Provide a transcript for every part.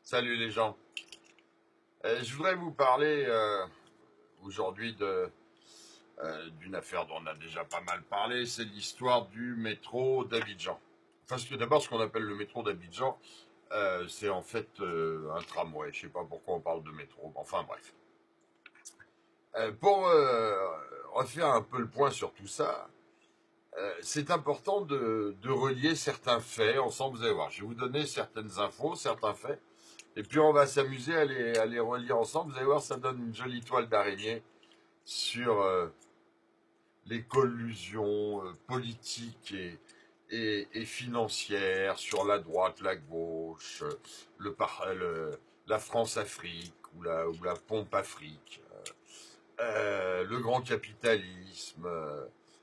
Salut les gens. Je voudrais vous parler aujourd'hui d'une affaire dont on a déjà pas mal parlé, c'est l'histoire du métro d'Abidjan. Parce que d'abord, ce qu'on appelle le métro d'Abidjan, c'est en fait un tramway. Je sais pas pourquoi on parle de métro. Enfin bref. Pour refaire un peu le point sur tout ça, c'est important de relier certains faits ensemble. Vous allez voir, je vais vous donner certaines infos, certains faits. Et puis on va s'amuser à les relier ensemble. Vous allez voir, ça donne une jolie toile d'araignée sur les collusions politiques et financières, sur la droite, la gauche, la France-Afrique ou la pompe-Afrique, le grand capitalisme,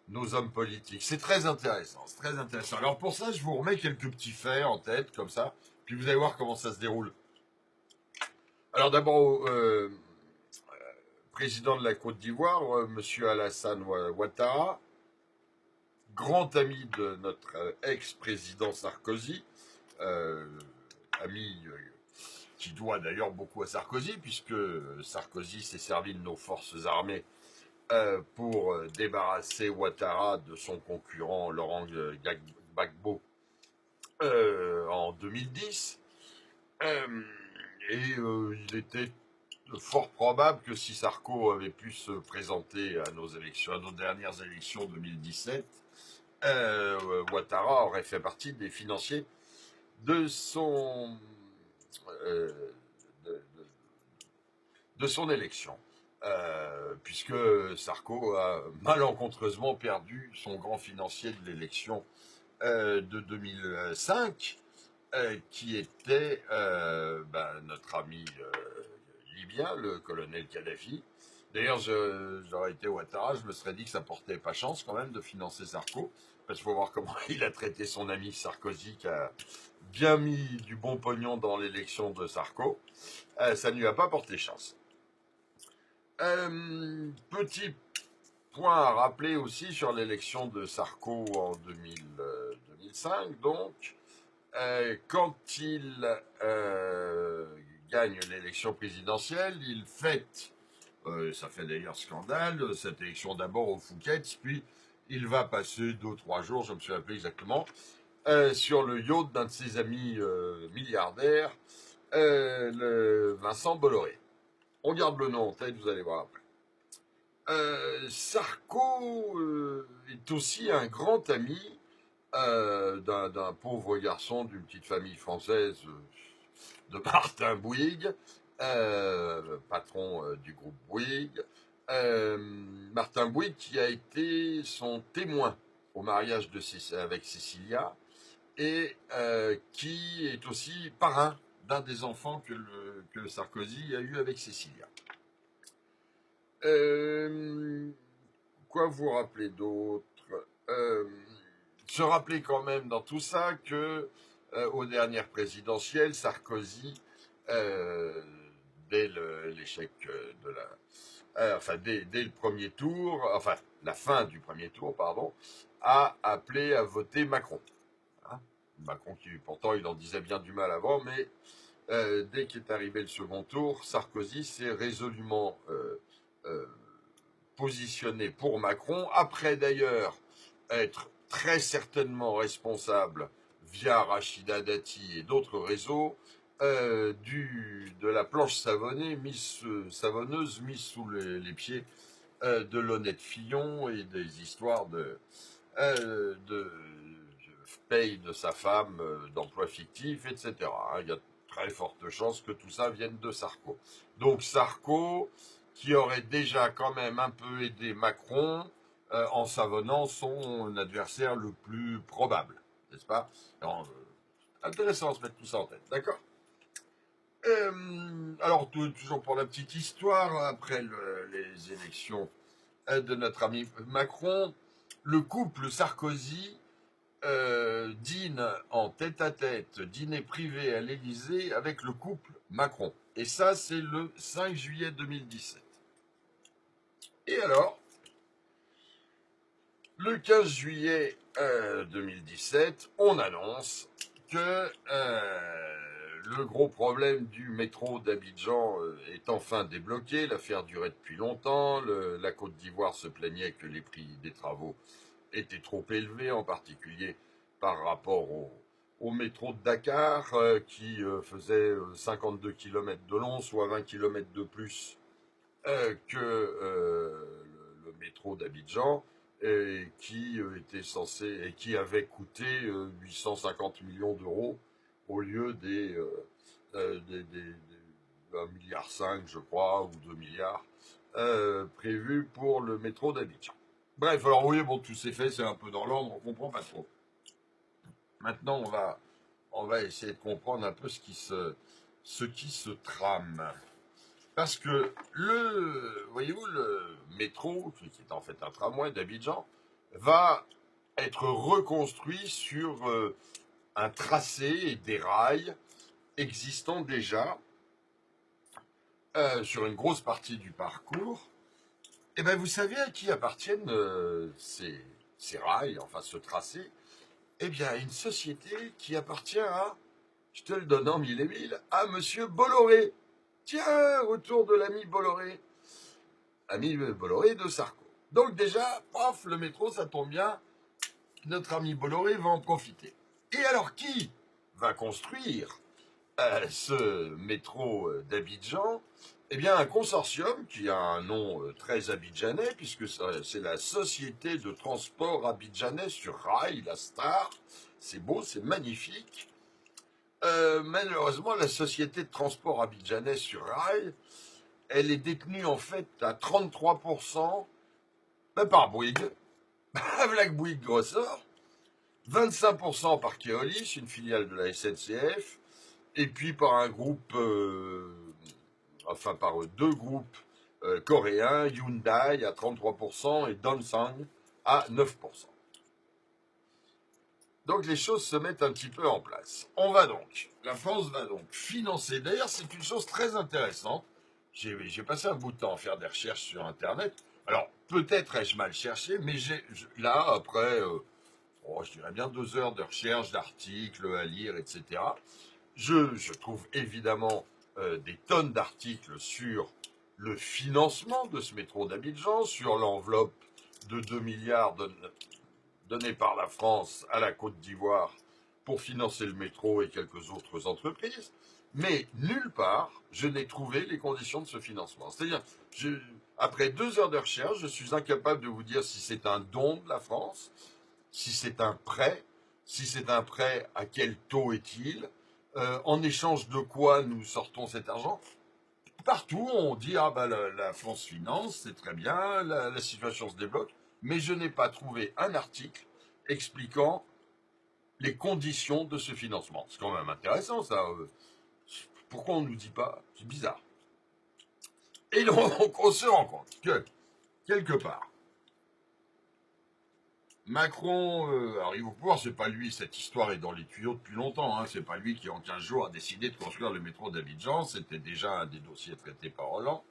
nos hommes politiques. C'est très intéressant, c'est très intéressant. Alors pour ça, je vous remets quelques petits faits en tête, comme ça, puis vous allez voir comment ça se déroule. Alors d'abord, président de la Côte d'Ivoire, Monsieur Alassane Ouattara, grand ami de notre ex-président Sarkozy, euh, ami qui doit d'ailleurs beaucoup à Sarkozy, puisque Sarkozy s'est servi de nos forces armées pour débarrasser Ouattara de son concurrent Laurent Gbagbo en 2010. Euh, il était fort probable que si Sarko avait pu se présenter à nos élections, à nos dernières élections 2017, Ouattara aurait fait partie des financiers de son euh, de, de- de son élection, puisque Sarko a malencontreusement perdu son grand financier de l'élection de 2005, qui était notre ami libyen, le colonel Kadhafi. D'ailleurs, j'aurais été Ouattara, je me serais dit que ça portait pas chance quand même de financer Sarko, parce qu'il faut voir comment il a traité son ami Sarkozy, qui a bien mis du bon pognon dans l'élection de Sarko. Ça ne lui a pas porté chance. Petit point à rappeler aussi sur l'élection de Sarko en 2005, donc, quand il gagne l'élection présidentielle, il fête, ça fait d'ailleurs scandale, cette élection d'abord au Phuket, puis il va passer 2 ou 3 jours, je me suis rappelé exactement, sur le yacht d'un de ses amis milliardaires, le Vincent Bolloré. On garde le nom en tête, vous allez voir après. Sarko est aussi un grand ami d'un pauvre garçon d'une petite famille française de Martin Bouygues, patron du groupe Bouygues. Martin Bouygues qui a été son témoin au mariage avec Cécilia et qui est aussi parrain d'un des enfants que Sarkozy a eu avec Cécilia. Quoi vous rappeler d'autre? euh, Se rappeler quand même dans tout ça que aux dernières présidentielles, Sarkozy, euh, dès l'échec de dès le premier tour, enfin la fin du premier tour, pardon, a appelé à voter Macron. Hein, Macron qui pourtant il en disait bien du mal avant, mais dès qu'est arrivé le second tour, Sarkozy s'est résolument euh, positionné pour Macron, après d'ailleurs être très certainement responsable via Rachida Dati et d'autres réseaux de la planche savonneuse mise sous les pieds de l'honnête Fillon et des histoires de paye de sa femme, d'emploi fictif, etc. Il y a très forte chance que tout ça vienne de Sarko. Donc Sarko, qui aurait déjà quand même un peu aidé Macron en savonnant son adversaire le plus probable, n'est-ce pas? Alors, intéressant de se mettre tout ça en tête, d'accord? Alors, toujours pour la petite histoire, après les élections de notre ami Macron, le couple Sarkozy dîne en tête-à-tête, dîner privé à l'Élysée avec le couple Macron. Et ça, c'est le 5 juillet 2017. Et alors, le 15 juillet 2017, on annonce que le gros problème du métro d'Abidjan est enfin débloqué. L'affaire durait depuis longtemps. La Côte d'Ivoire se plaignait que les prix des travaux étaient trop élevés, en particulier par rapport au métro de Dakar, qui faisait 52 km de long, soit 20 km de plus que le métro d'Abidjan, et qui était censé et qui avait coûté 850 millions d'euros au lieu des 1,5 milliard, je crois, ou 2 milliards prévus pour le métro d'Abidjan. Bref, alors oui, bon, tout s'est fait, c'est un peu dans l'ordre, on comprend pas trop. Maintenant, on va essayer de comprendre un peu ce qui se trame. Parce que voyez-vous, le métro, qui est en fait un tramway d'Abidjan, va être reconstruit sur un tracé et des rails existants déjà sur une grosse partie du parcours. Et bien, vous savez à qui appartiennent ces rails, enfin ce tracé? Eh bien, à une société qui appartient à, je te le donne en mille et mille, à Monsieur Bolloré. Tiens, retour de l'ami Bolloré. Ami Bolloré de Sarko. Donc déjà, paf, le métro, ça tombe bien, notre ami Bolloré va en profiter. Et alors, qui va construire ce métro d'Abidjan? Eh bien, un consortium qui a un nom très abidjanais, puisque c'est la Société de transport abidjanais sur rail, la STAR. C'est beau, c'est magnifique. Malheureusement, la Société de transport abidjanais sur rail, elle est détenue en fait à 33% par Bouygues, avec Bouygues ressort, 25% par Keolis, une filiale de la SNCF, et puis par un groupe, par deux groupes coréens, Hyundai à 33% et Dongfeng à 9%. Donc les choses se mettent un petit peu en place. La France va donc financer, d'ailleurs c'est une chose très intéressante, j'ai passé un bout de temps à faire des recherches sur Internet, alors peut-être ai-je mal cherché, mais là, après, je dirais bien 2 heures de recherche, d'articles à lire, etc., je trouve évidemment des tonnes d'articles sur le financement de ce métro d'Abidjan, sur l'enveloppe de 2 milliards donnée par la France à la Côte d'Ivoire pour financer le métro et quelques autres entreprises, mais nulle part je n'ai trouvé les conditions de ce financement. C'est-à-dire, après 2 heures de recherche, je suis incapable de vous dire si c'est un don de la France, si c'est un prêt, à quel taux est-il, en échange de quoi nous sortons cet argent. Partout, on dit ah bah la France finance, c'est très bien, la situation se débloque, mais je n'ai pas trouvé un article expliquant les conditions de ce financement. C'est quand même intéressant ça. Pourquoi on ne nous dit pas? C'est bizarre. Et donc on se rend compte que quelque part, Macron arrive au pouvoir, c'est pas lui, cette histoire est dans les tuyaux depuis longtemps, hein, c'est pas lui qui en 15 jours a décidé de construire le métro d'Abidjan, c'était déjà un des dossiers traités par Hollande.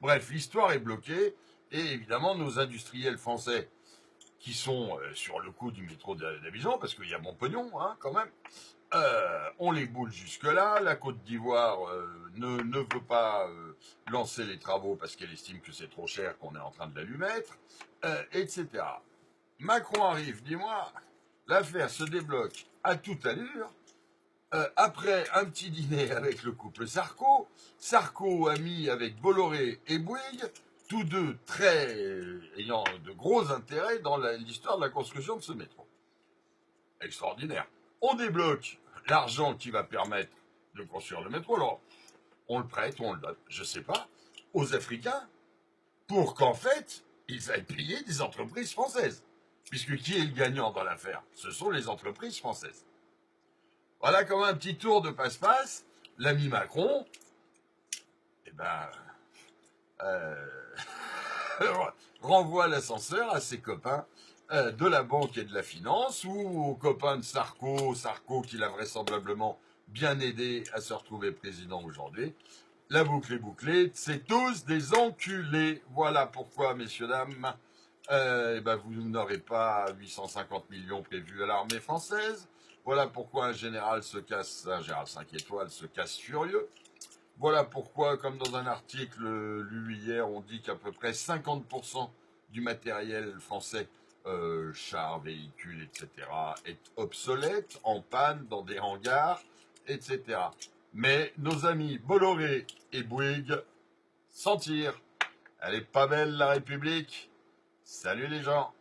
Bref, l'histoire est bloquée, et évidemment nos industriels français qui sont sur le coup du métro d'Abidjan, parce qu'il y a bon pognon, hein, quand même, on les boule jusque-là, la Côte d'Ivoire ne veut pas lancer les travaux parce qu'elle estime que c'est trop cher, qu'on est en train de la lui mettre, etc. Macron arrive, dis-moi, l'affaire se débloque à toute allure, après un petit dîner avec le couple Sarko, Sarko ami avec Bolloré et Bouygues, tous deux ayant de gros intérêts dans l'histoire de la construction de ce métro. Extraordinaire. On débloque l'argent qui va permettre de construire le métro, alors on le prête ou on le donne, je ne sais pas, aux Africains, pour qu'en fait, ils aillent payer des entreprises françaises. Puisque qui est le gagnant dans l'affaire? Ce sont les entreprises françaises. Voilà comme un petit tour de passe-passe. L'ami Macron, eh ben, renvoie l'ascenseur à ses copains de la banque et de la finance, ou aux copains de Sarko qui l'a vraisemblablement bien aidé à se retrouver président aujourd'hui. La boucle est bouclée, c'est tous des enculés. Voilà pourquoi, messieurs, dames, vous n'aurez pas 850 millions prévus à l'armée française, Voilà pourquoi un général 5 étoiles se casse furieux. Voilà pourquoi, comme dans un article lu hier, on dit qu'à peu près 50% du matériel français, chars, véhicules, etc., est obsolète, en panne, dans des hangars, etc. Mais nos amis Bolloré et Bouygues s'en tirent. Elle est pas belle, la République. Salut les gens.